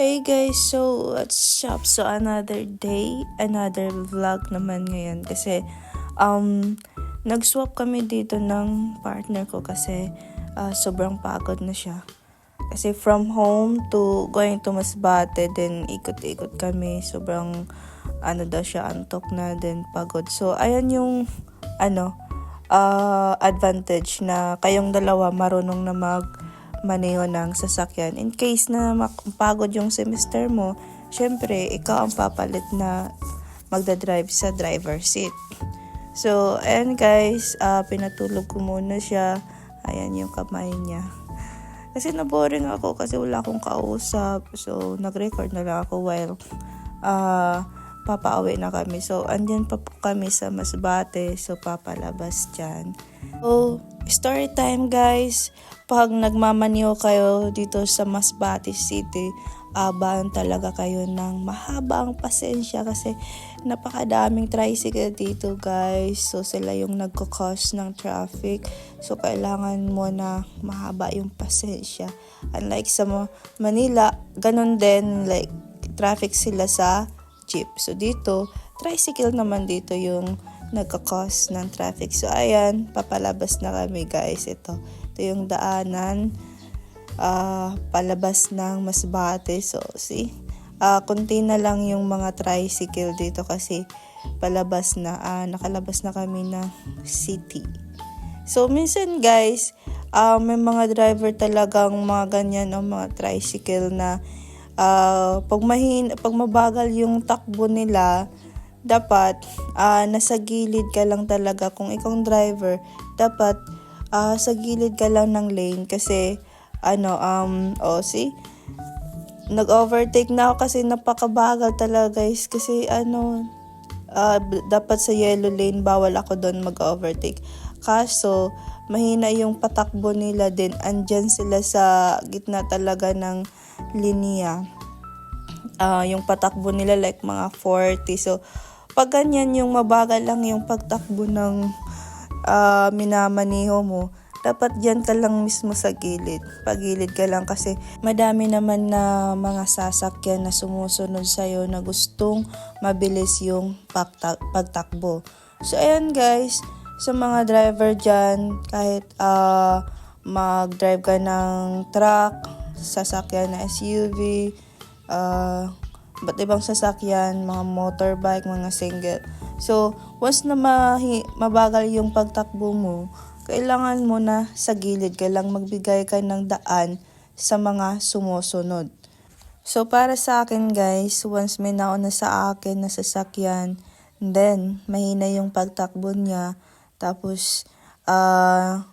Hey guys, so what's up? So another day, another vlog naman ngayon kasi nag-swap kami dito ng partner ko kasi sobrang pagod na siya. Kasi from home to going to Masbate, then ikot-ikot kami. Sobrang daw siya, antok na, then pagod. So ayan yung advantage na kayong dalawa marunong na maneho ng sasakyan. In case na mapagod yung semester mo, syempre, ikaw ang papalit na magdadrive sa driver seat. So, ayan guys, pinatulog ko muna siya. Ayan yung kamay niya. Kasi naboring ako kasi wala akong kausap. So, nag-record na lang ako while papauwi na kami. So, andyan pa po kami sa Masbate. So, papalabas dyan. So, story time guys. Pag nagmamaniho kayo dito sa Masbate City, abahan talaga kayo ng mahabang pasensya kasi napakadaming tricycle dito guys. So sila yung nagko-cause ng traffic. So kailangan mo na mahaba yung pasensya. Unlike sa Manila, ganun din, like traffic sila sa jeep. So dito, tricycle naman dito yung nagko-cause ng traffic. So ayan, papalabas na kami guys. Ito yung daanan palabas ng Masbate. So see, konti na lang yung mga tricycle dito kasi palabas na, nakalabas na kami ng city. So minsan guys, may mga driver talagang mga ganyan o mga tricycle na pag mabagal yung takbo nila, dapat nasa gilid ka lang talaga. Kung ikaw driver, dapat sa gilid ka lang ng lane kasi see, nag-overtake na ako kasi napakabagal talaga guys kasi dapat sa yellow lane bawal ako doon mag-overtake. Kaso mahina yung patakbo nila, din andyan sila sa gitna talaga ng linya. Yung patakbo nila like mga 40. So pag ganyan yung mabagal lang yung pagtakbo ng minamaniho mo, dapat dyan ka lang mismo sa gilid. Pagilid ka lang kasi madami naman na mga sasakyan na sumusunod sa'yo na gustong mabilis yung pagtakbo. So ayan guys, sa mga driver dyan, kahit mag-drive ka ng truck, sasakyan na SUV, ba't ibang sasakyan, mga motorbike, mga single. So, once na mabagal yung pagtakbo mo, kailangan mo na sa gilid ka lang, magbigay ka ng daan sa mga sumusunod. So, para sa akin guys, once may nauna sa akin na sasakyan, then mahina yung pagtakbo niya, tapos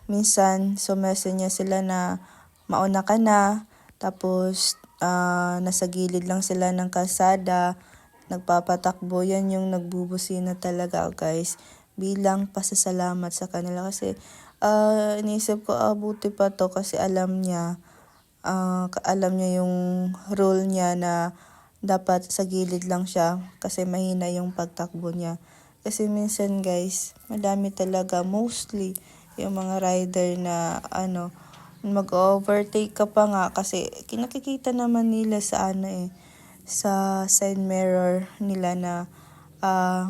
minsan sumese niya sila na mauna ka na, tapos nasa gilid lang sila ng kalsada, nagpapatakbo, yan yung nagbubusina talaga guys, bilang pasasalamat sa kanila. Kasi inisip ko, buti pa to kasi alam niya yung rule niya na dapat sa gilid lang siya kasi mahina yung pagtakbo niya. Kasi minsan guys, madami talaga, mostly yung mga rider na mag-overtake ka pa nga kasi kinakikita naman nila sa sa side mirror nila na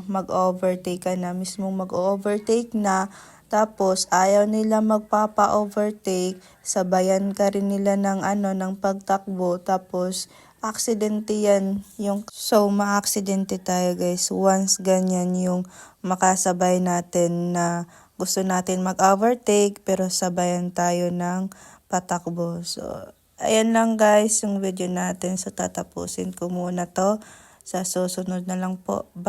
mag-overtake ka na, mismong mag-overtake na, tapos ayaw nila magpapa-overtake, sabayan ka rin nila ng ng pagtakbo, tapos aksidente yan so ma-aksidente tayo guys once ganyan yung makasabay natin na gusto natin mag-overtake pero sabayan tayo ng patakbo. So ayan lang guys yung video natin. So tatapusin ko muna to. Sa susunod na lang po. Bye!